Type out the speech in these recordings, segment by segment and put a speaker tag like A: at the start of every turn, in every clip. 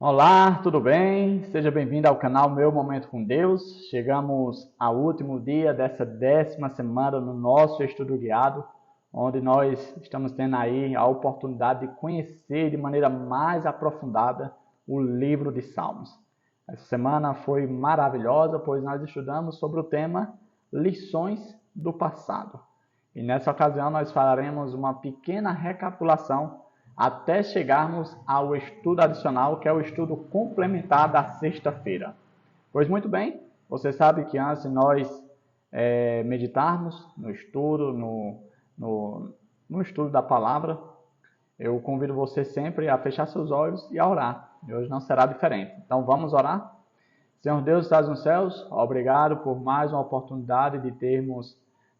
A: Olá, tudo bem? Seja bem-vindo ao canal Meu Momento com Deus. Chegamos ao último dia dessa 10ª semana no nosso estudo guiado, onde nós estamos tendo aí a oportunidade de conhecer de maneira mais aprofundada o livro de Salmos. Essa semana foi maravilhosa, pois nós estudamos sobre o tema Lições do Passado. E nessa ocasião nós faremos uma pequena recapitulação até chegarmos ao estudo adicional, que é o estudo complementar da sexta-feira. Pois muito bem, você sabe que antes de nós meditarmos no estudo, no estudo da palavra, eu convido você sempre a fechar seus olhos e a orar. E hoje não será diferente. Então vamos orar? Senhor Deus, estás nos céus, obrigado por mais uma oportunidade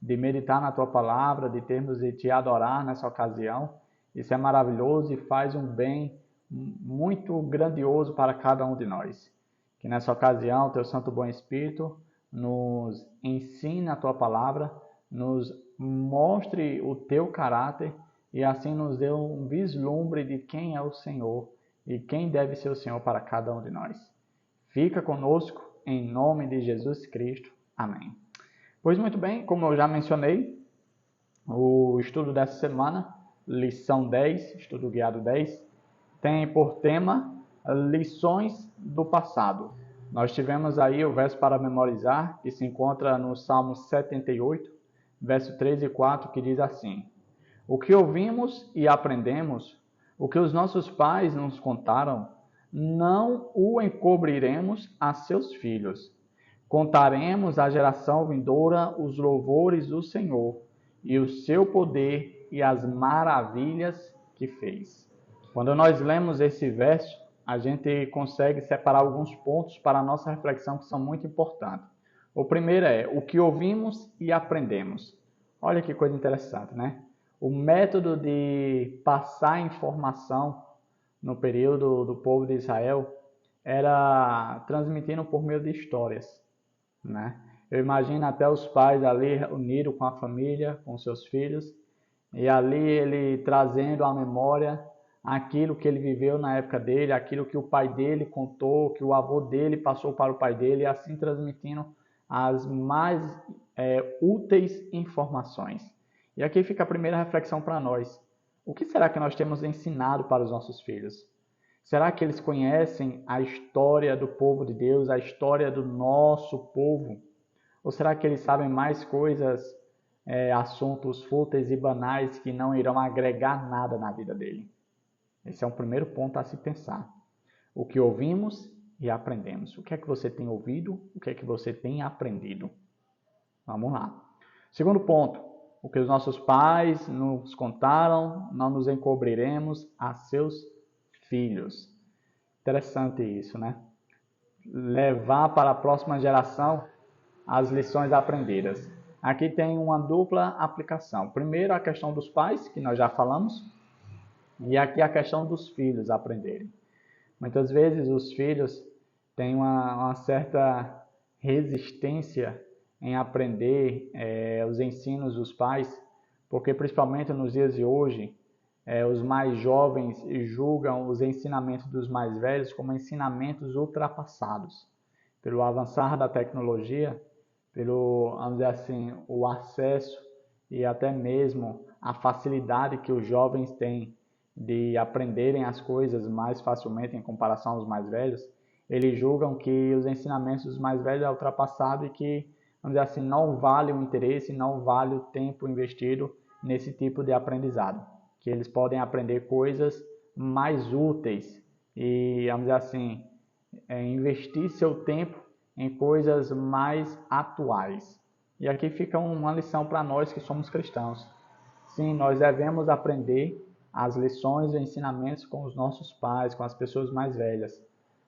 A: de meditar na Tua palavra, de termos de Te adorar nessa ocasião. Isso é maravilhoso e faz um bem muito grandioso para cada um de nós. Que nessa ocasião, Teu Santo Bom Espírito nos ensine a Tua palavra, nos mostre o Teu caráter e assim nos dê um vislumbre de quem é o Senhor e quem deve ser o Senhor para cada um de nós. Fica conosco, em nome de Jesus Cristo. Amém. Pois muito bem, como eu já mencionei, o estudo dessa semana, lição 10, estudo guiado 10, tem por tema lições do passado. Nós tivemos aí o verso para memorizar, que se encontra no Salmo 78, verso 3 e 4, que diz assim: O que ouvimos e aprendemos, o que os nossos pais nos contaram, não o encobriremos a seus filhos. Contaremos à geração vindoura os louvores do Senhor e o seu poder e as maravilhas que fez. Quando nós lemos esse verso, a gente consegue separar alguns pontos para a nossa reflexão que são muito importantes. O primeiro é o que ouvimos e aprendemos. Olha que coisa interessante, né? O método de passar informação no período do povo de Israel era transmitindo por meio de histórias, né? Eu imagino até os pais ali reunidos com a família, com seus filhos, e ali ele trazendo à memória aquilo que ele viveu na época dele, aquilo que o pai dele contou, que o avô dele passou para o pai dele, e assim transmitindo as mais úteis informações. E aqui fica a primeira reflexão para nós. O que será que nós temos ensinado para os nossos filhos? Será que eles conhecem a história do povo de Deus, a história do nosso povo? Ou será que eles sabem mais coisas, assuntos fúteis e banais que não irão agregar nada na vida dele? Esse é um primeiro ponto a se pensar. O que ouvimos e aprendemos. O que é que você tem ouvido? O que é que você tem aprendido? Vamos lá. Segundo ponto. O que os nossos pais nos contaram, não nos encobriremos a seus filhos. Interessante isso, né? Levar para a próxima geração as lições aprendidas. Aqui tem uma dupla aplicação. Primeiro, a questão dos pais, que nós já falamos, e aqui a questão dos filhos aprenderem. Muitas vezes os filhos têm uma certa resistência em aprender os ensinos dos pais, porque principalmente nos dias de hoje, os mais jovens julgam os ensinamentos dos mais velhos como ensinamentos ultrapassados. Pelo avançar da tecnologia, pelo, vamos dizer assim, o acesso e até mesmo a facilidade que os jovens têm de aprenderem as coisas mais facilmente em comparação aos mais velhos, eles julgam que os ensinamentos dos mais velhos é ultrapassado e que, vamos dizer assim, não vale o interesse, não vale o tempo investido nesse tipo de aprendizado. Que eles podem aprender coisas mais úteis e, vamos dizer assim, investir seu tempo em coisas mais atuais. E aqui fica uma lição para nós que somos cristãos. Sim, nós devemos aprender as lições e ensinamentos com os nossos pais, com as pessoas mais velhas.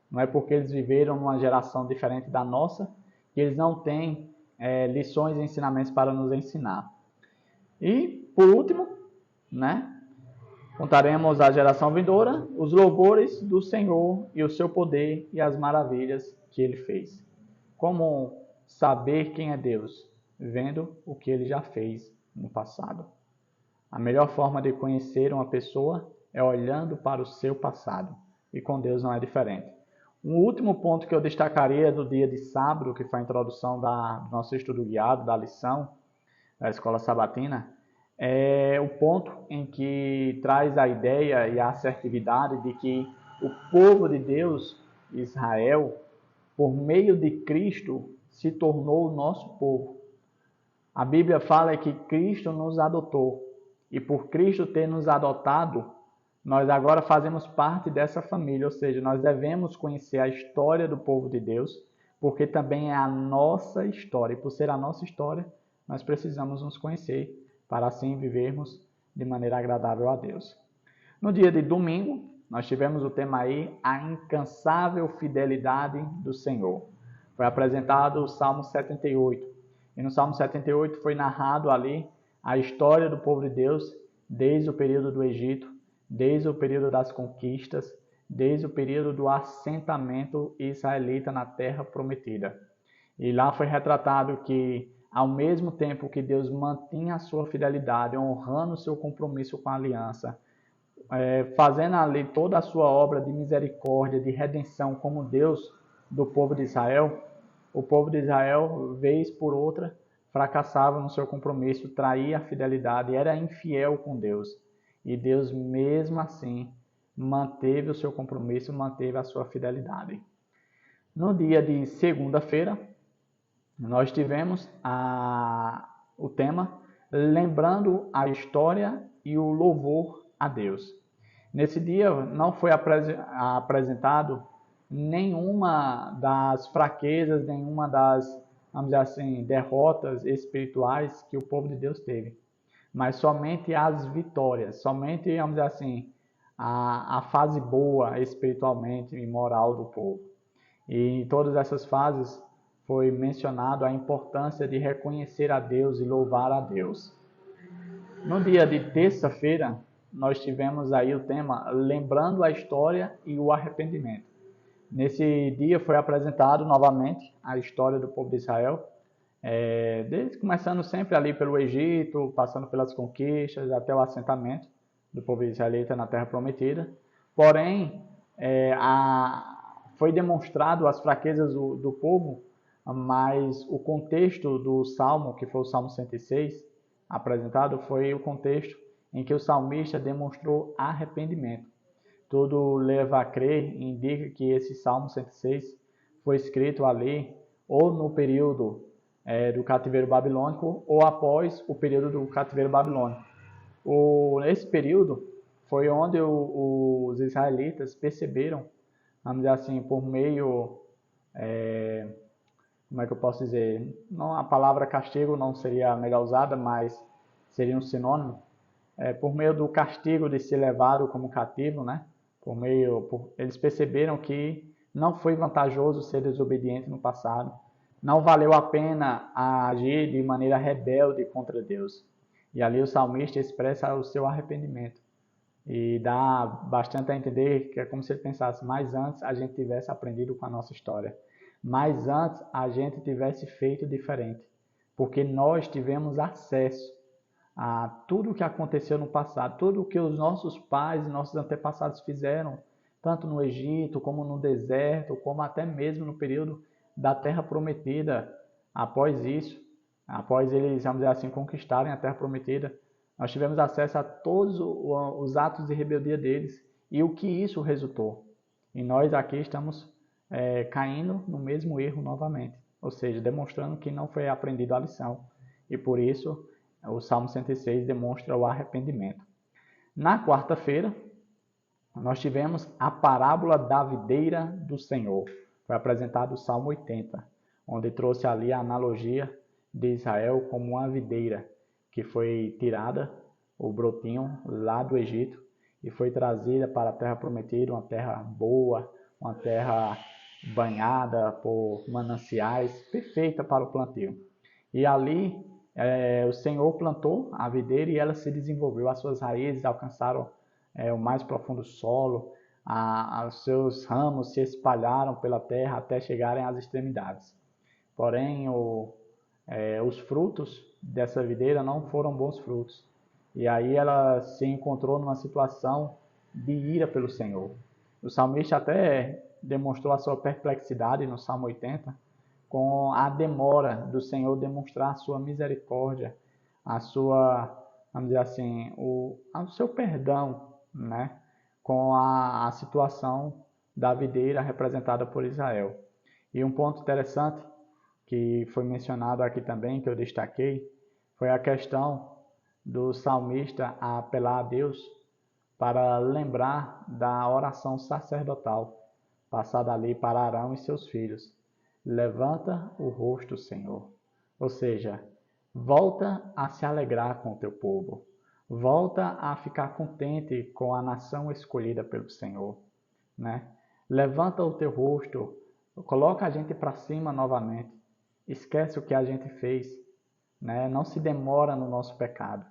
A: Não é porque eles viveram numa geração diferente da nossa que eles não têm lições e ensinamentos para nos ensinar. E, por último, né, contaremos à geração vindoura os louvores do Senhor e o seu poder e as maravilhas que ele fez. Como saber quem é Deus? Vendo o que ele já fez no passado. A melhor forma de conhecer uma pessoa é olhando para o seu passado. e com Deus não é diferente. Um último ponto que eu destacaria do dia de sábado, que foi a introdução do nosso estudo guiado, da lição da Escola Sabatina, é o ponto em que traz a ideia e a assertividade de que o povo de Deus, Israel, por meio de Cristo, se tornou o nosso povo. A Bíblia fala que Cristo nos adotou, e por Cristo ter nos adotado, nós agora fazemos parte dessa família, ou seja, nós devemos conhecer a história do povo de Deus, porque também é a nossa história, e por ser a nossa história, nós precisamos nos conhecer, para assim vivermos de maneira agradável a Deus. No dia de domingo, nós tivemos o tema aí, a incansável fidelidade do Senhor. Foi apresentado o Salmo 78. E no Salmo 78 foi narrado ali a história do povo de Deus desde o período do Egito, desde o período das conquistas, desde o período do assentamento israelita na terra prometida. E lá foi retratado que, ao mesmo tempo que Deus mantinha a sua fidelidade, honrando o seu compromisso com a aliança, fazendo ali toda a sua obra de misericórdia, de redenção como Deus do povo de Israel, o povo de Israel, vez por outra, fracassava no seu compromisso, traía a fidelidade, era infiel com Deus. E Deus, mesmo assim, manteve o seu compromisso, manteve a sua fidelidade. No dia de segunda-feira, nós tivemos o tema Lembrando a História e o Louvor a Deus. Nesse dia não foi apresentado nenhuma das fraquezas, nenhuma das, vamos dizer assim, derrotas espirituais que o povo de Deus teve, mas somente as vitórias, somente, vamos dizer assim, a fase boa espiritualmente e moral do povo. E em todas essas fases foi mencionado a importância de reconhecer a Deus e louvar a Deus. No dia de terça-feira, nós tivemos aí o tema Lembrando a História e o Arrependimento. Nesse dia foi apresentado novamente a história do povo de Israel, desde começando sempre ali pelo Egito, passando pelas conquistas até o assentamento do povo israelita na Terra Prometida. Porém, foi demonstrado as fraquezas do povo, mas o contexto do Salmo, que foi o Salmo 106, apresentado, foi o contexto em que o salmista demonstrou arrependimento. Tudo leva a crer e indica que esse Salmo 106 foi escrito ali ou no período do cativeiro babilônico ou após o período do cativeiro babilônico. Nesse período foi onde os israelitas perceberam, vamos dizer assim, por meio, como é que eu posso dizer, não, a palavra castigo não seria melhor usada, mas seria um sinônimo, por meio do castigo de ser levado como cativo, né? Eles perceberam que não foi vantajoso ser desobediente no passado, não valeu a pena agir de maneira rebelde contra Deus. E ali o salmista expressa o seu arrependimento e dá bastante a entender que é como se ele pensasse, mais antes a gente tivesse aprendido com a nossa história, mais antes a gente tivesse feito diferente, porque nós tivemos acesso a tudo o que aconteceu no passado, tudo o que os nossos pais e nossos antepassados fizeram, tanto no Egito, como no deserto, como até mesmo no período da Terra Prometida. Após isso, após eles, vamos dizer assim, conquistarem a Terra Prometida, nós tivemos acesso a todos os atos de rebeldia deles e o que isso resultou. E nós aqui estamos caindo no mesmo erro novamente, ou seja, demonstrando que não foi aprendida a lição. E por isso, o Salmo 106 demonstra o arrependimento. Na quarta-feira, nós tivemos a parábola da videira do Senhor. Foi apresentado o Salmo 80, onde trouxe ali a analogia de Israel como uma videira, que foi tirada, o brotinho, lá do Egito, e foi trazida para a terra prometida, uma terra boa, uma terra banhada por mananciais, perfeita para o plantio. E ali o Senhor plantou a videira e ela se desenvolveu, as suas raízes alcançaram o mais profundo solo, os seus ramos se espalharam pela terra até chegarem às extremidades. Porém, os frutos dessa videira não foram bons frutos. E aí ela se encontrou numa situação de ira pelo Senhor. O salmista até demonstrou a sua perplexidade no Salmo 80 com a demora do Senhor demonstrar a sua misericórdia, a sua, vamos dizer assim, o seu perdão, né, com a situação da videira representada por Israel. E um ponto interessante que foi mencionado aqui também, que eu destaquei, foi a questão do salmista a apelar a Deus para lembrar da oração sacerdotal passada ali para Arão e seus filhos. Levanta o rosto, Senhor. Ou seja, volta a se alegrar com o teu povo. Volta a ficar contente com a nação escolhida pelo Senhor, né? Levanta o teu rosto, coloca a gente para cima novamente. Esquece o que a gente fez, né? Não se demora no nosso pecado,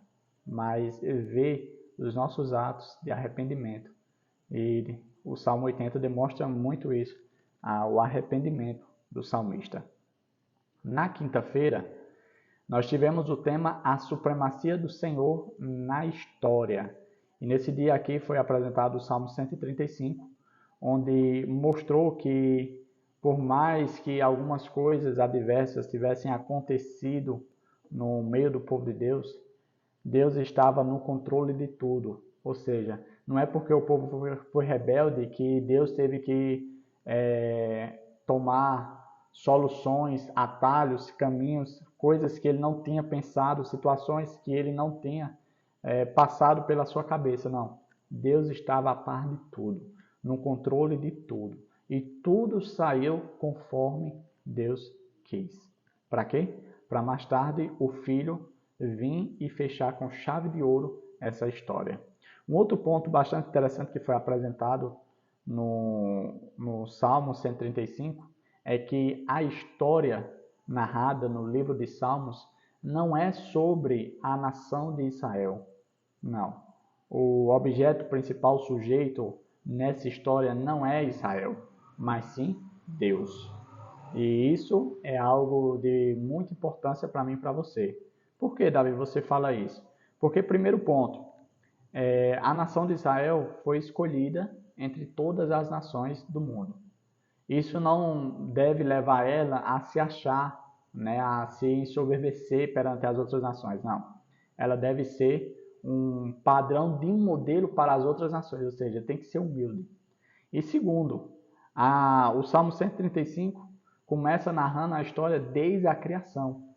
A: mas vê os nossos atos de arrependimento. E o Salmo 80 demonstra muito isso, o arrependimento do salmista. Na quinta-feira, nós tivemos o tema A Supremacia do Senhor na História. E nesse dia aqui foi apresentado o Salmo 135, onde mostrou que, por mais que algumas coisas adversas tivessem acontecido no meio do povo de Deus, Deus estava no controle de tudo. Ou seja, não é porque o povo foi rebelde que Deus teve que tomar soluções, atalhos, caminhos, coisas que ele não tinha pensado, situações que ele não tinha passado pela sua cabeça. Não. Deus estava a par de tudo, no controle de tudo. E tudo saiu conforme Deus quis. Para quê? Para mais tarde o Filho vir e fechar com chave de ouro essa história. Um outro ponto bastante interessante que foi apresentado no Salmo 135 é que a história narrada no livro de Salmos não é sobre a nação de Israel. Não. O objeto principal sujeito nessa história não é Israel, mas sim Deus. E isso é algo de muita importância para mim e para você. Por que, Davi, você fala isso? Porque, primeiro ponto, a nação de Israel foi escolhida entre todas as nações do mundo. Isso não deve levar ela a se achar, né, a se ensoberbecer perante as outras nações, não. Ela deve ser um padrão de um modelo para as outras nações, ou seja, tem que ser humilde. E segundo, o Salmo 135 começa narrando a história desde a criação.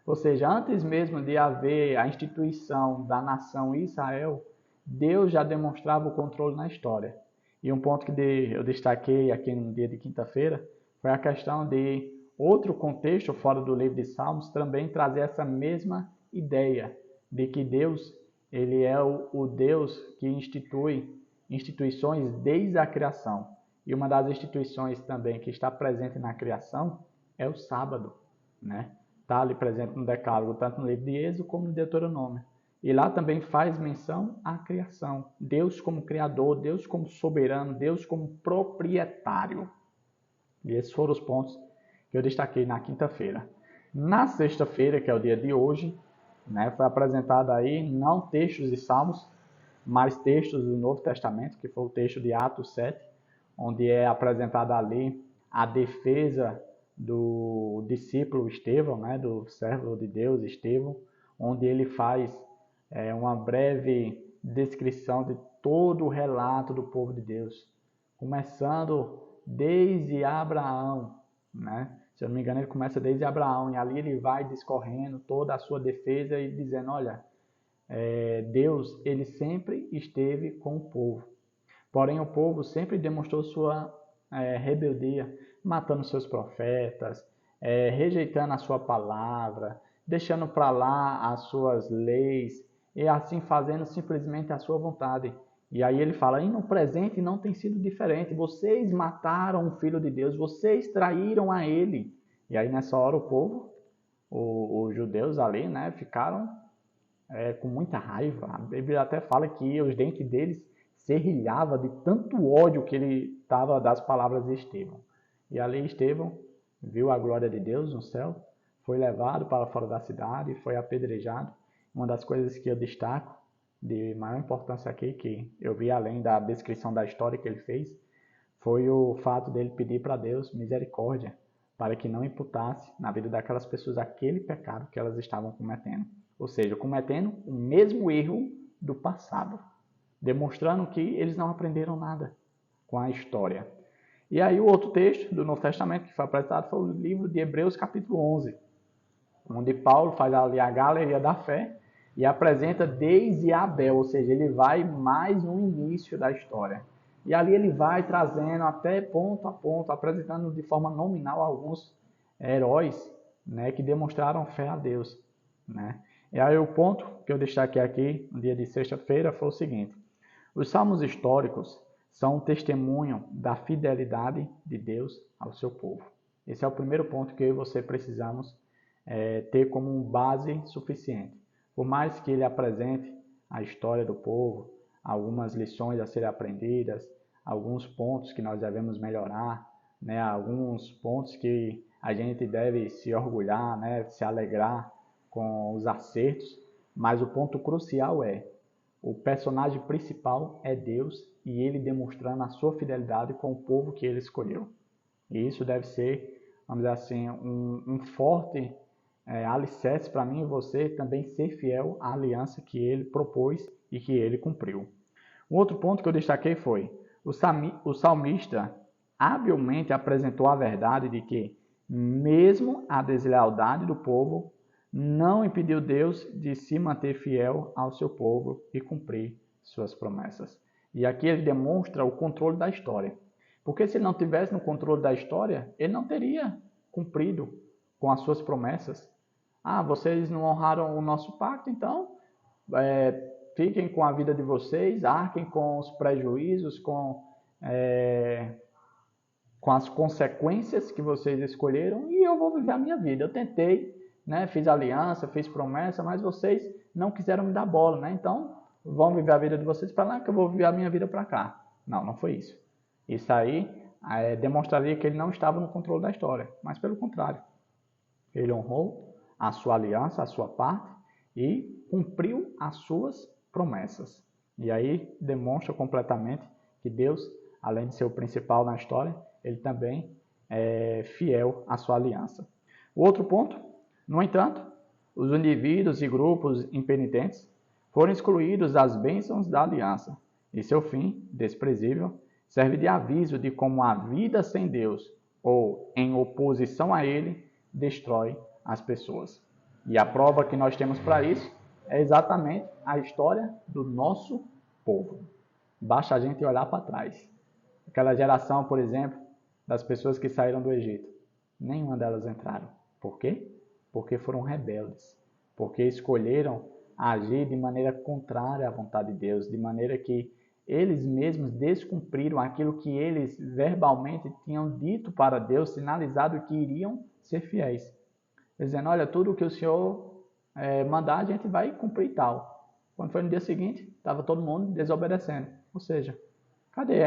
A: Ou seja, antes mesmo de haver a instituição da nação Israel, Deus já demonstrava o controle na história. E um ponto que eu destaquei aqui no dia de quinta-feira foi a questão de outro contexto fora do livro de Salmos também trazer essa mesma ideia de que Deus, ele é o Deus que institui instituições desde a criação. E uma das instituições também que está presente na criação é o sábado, né? Está ali presente no Decálogo, tanto no livro de Êxodo como no Deuteronômio. E lá também faz menção à criação. Deus como criador, Deus como soberano, Deus como proprietário. E esses foram os pontos que eu destaquei na quinta-feira. Na sexta-feira, que é o dia de hoje, né, foi apresentado aí não textos de Salmos, mas textos do Novo Testamento, que foi o texto de Atos 7, onde é apresentada ali a defesa do discípulo Estevão, né, do servo de Deus Estevão, onde ele faz uma breve descrição de todo o relato do povo de Deus, começando desde Abraão, né? Se eu não me engano, ele começa desde Abraão, e ali ele vai discorrendo toda a sua defesa e dizendo, olha, Deus, ele sempre esteve com o povo. Porém, o povo sempre demonstrou sua rebeldia, matando seus profetas, rejeitando a sua palavra, deixando para lá as suas leis, e assim fazendo simplesmente a sua vontade. E aí ele fala, e no presente não tem sido diferente, vocês mataram o Filho de Deus, vocês traíram a ele. E aí nessa hora o povo, os judeus ali, né, ficaram com muita raiva. A Bíblia até fala que os dentes deles serrilhava de tanto ódio que ele estava das palavras de Estevão. E ali Estevão viu a glória de Deus no céu, foi levado para fora da cidade, foi apedrejado. Uma das coisas que eu destaco de maior importância aqui, que eu vi além da descrição da história que ele fez, foi o fato dele pedir para Deus misericórdia, para que não imputasse na vida daquelas pessoas aquele pecado que elas estavam cometendo. Ou seja, cometendo o mesmo erro do passado, demonstrando que eles não aprenderam nada com a história. E aí o outro texto do Novo Testamento que foi apresentado foi o livro de Hebreus capítulo 11, onde Paulo faz ali a galeria da fé e apresenta desde Abel, ou seja, ele vai mais no início da história. E ali ele vai trazendo até ponto a ponto, apresentando de forma nominal alguns heróis, né, que demonstraram fé a Deus, né? E aí o ponto que eu destaquei aqui no dia de sexta-feira foi o seguinte: os salmos históricos são um testemunho da fidelidade de Deus ao seu povo. Esse é o primeiro ponto que eu e você precisamos ter como base suficiente. Por mais que ele apresente a história do povo, algumas lições a serem aprendidas, alguns pontos que nós devemos melhorar, né, alguns pontos que a gente deve se orgulhar, né, se alegrar com os acertos, mas o ponto crucial é: o personagem principal é Deus e ele demonstrando a sua fidelidade com o povo que ele escolheu. E isso deve ser, vamos dizer assim, um forte alicerce para mim e você também ser fiel à aliança que ele propôs e que ele cumpriu. Um outro ponto que eu destaquei foi: o salmista habilmente apresentou a verdade de que, mesmo a deslealdade do povo, não impediu Deus de se manter fiel ao seu povo e cumprir suas promessas. E aqui ele demonstra o controle da história. Porque se ele não tivesse no controle da história, ele não teria cumprido com as suas promessas. Ah, vocês não honraram o nosso pacto, então fiquem com a vida de vocês, arquem com os prejuízos, com as consequências que vocês escolheram e eu vou viver a minha vida. Eu tentei, né, fiz aliança, fiz promessa, mas vocês não quiseram me dar bola, né? Então, vão viver a vida de vocês para lá que eu vou viver a minha vida para cá. Não, não foi isso. Isso aí demonstraria que ele não estava no controle da história, mas pelo contrário. Ele honrou a sua aliança, a sua parte e cumpriu as suas promessas. E aí demonstra completamente que Deus, além de ser o principal na história, ele também é fiel à sua aliança. O outro ponto, no entanto, os indivíduos e grupos impenitentes foram excluídos das bênçãos da aliança, e seu fim, desprezível, serve de aviso de como a vida sem Deus, ou em oposição a ele, destrói as pessoas. E a prova que nós temos para isso é exatamente a história do nosso povo. Basta a gente olhar para trás. Aquela geração, por exemplo, das pessoas que saíram do Egito, nenhuma delas entraram. Por quê? Porque foram rebeldes. Porque escolheram agir de maneira contrária à vontade de Deus, de maneira que eles mesmos descumpriram aquilo que eles verbalmente tinham dito para Deus, sinalizado que iriam ser fiéis. Dizendo: olha, tudo que o Senhor mandar, a gente vai cumprir e tal. Quando foi no dia seguinte, estava todo mundo desobedecendo. Ou seja, cadê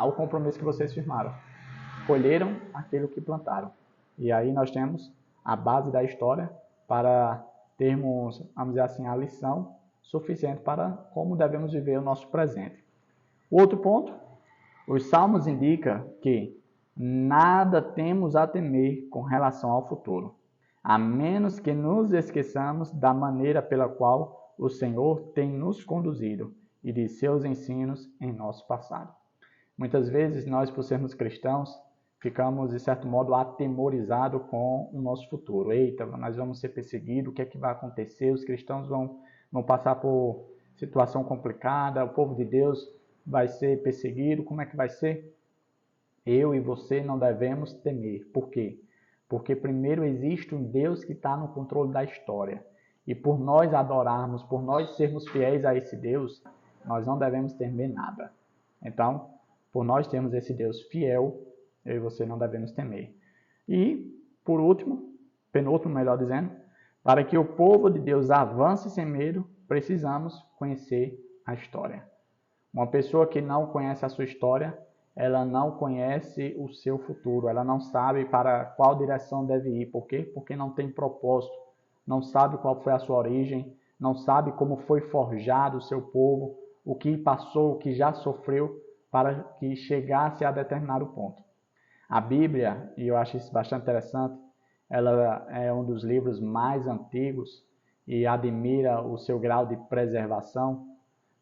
A: o compromisso que vocês firmaram? Colheram aquilo que plantaram. E aí nós temos a base da história para termos, vamos dizer assim, a lição suficiente para como devemos viver o nosso presente. O outro ponto, os salmos indicam que nada temos a temer com relação ao futuro, a menos que nos esqueçamos da maneira pela qual o Senhor tem nos conduzido e de seus ensinos em nosso passado. Muitas vezes nós, por sermos cristãos, ficamos, de certo modo, atemorizados com o nosso futuro. Eita, nós vamos ser perseguidos, o que é que vai acontecer? Os cristãos vão passar por situação complicada, o povo de Deus vai ser perseguido, como é que vai ser? Eu e você não devemos temer. Por quê? Porque primeiro existe um Deus que está no controle da história. E por nós adorarmos, por nós sermos fiéis a esse Deus, nós não devemos temer nada. Então, por nós termos esse Deus fiel, eu e você não devemos temer. E, por último, penúltimo melhor dizendo, para que o povo de Deus avance sem medo, precisamos conhecer a história. Uma pessoa que não conhece a sua história, ela não conhece o seu futuro, ela não sabe para qual direção deve ir. Por quê? Porque não tem propósito, não sabe qual foi a sua origem, não sabe como foi forjado o seu povo, o que passou, o que já sofreu. para que chegasse a determinado ponto. A Bíblia, e eu acho isso bastante interessante, ela é um dos livros mais antigos e admira o seu grau de preservação,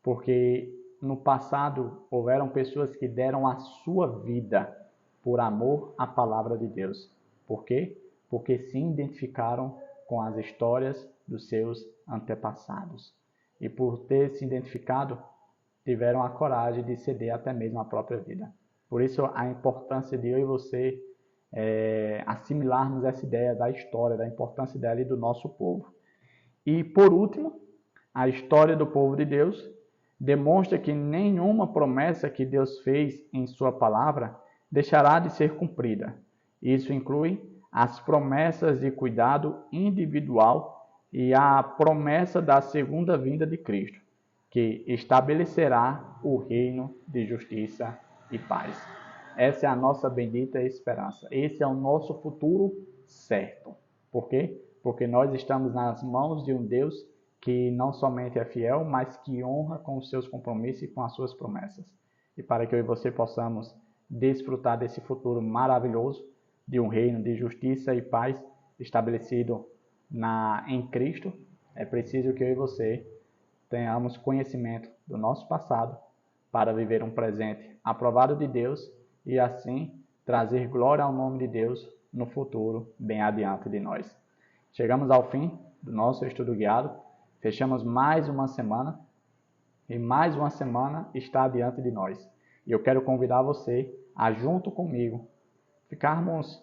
A: porque no passado houveram pessoas que deram a sua vida por amor à palavra de Deus. Por quê? Porque se identificaram com as histórias dos seus antepassados. E por ter se identificado, tiveram a coragem de ceder até mesmo a própria vida. Por isso a importância de eu e você assimilarmos essa ideia da história, da importância dela e do nosso povo. E por último, a história do povo de Deus demonstra que nenhuma promessa que Deus fez em sua palavra deixará de ser cumprida. Isso inclui as promessas de cuidado individual e a promessa da segunda vinda de Cristo, que estabelecerá o reino de justiça e paz. Essa é a nossa bendita esperança. Esse é o nosso futuro certo. Por quê? Porque nós estamos nas mãos de um Deus que não somente é fiel, mas que honra com os seus compromissos e com as suas promessas. E para que eu e você possamos desfrutar desse futuro maravilhoso, de um reino de justiça e paz estabelecido em Cristo, é preciso que eu e você tenhamos conhecimento do nosso passado para viver um presente aprovado de Deus e assim trazer glória ao nome de Deus no futuro bem adiante de nós. Chegamos ao fim do nosso estudo guiado, fechamos mais uma semana e mais uma semana está diante de nós. E eu quero convidar você a, junto comigo, ficarmos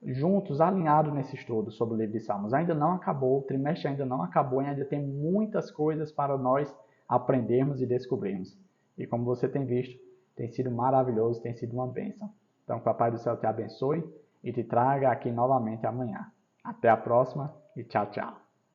A: juntos, alinhados nesse estudo sobre o livro de Salmos. Ainda não acabou, o trimestre ainda não acabou e ainda tem muitas coisas para nós aprendermos e descobrirmos. E como você tem visto, tem sido maravilhoso, tem sido uma bênção. Então, que o Papai do Céu te abençoe e te traga aqui novamente amanhã. Até a próxima e tchau, tchau.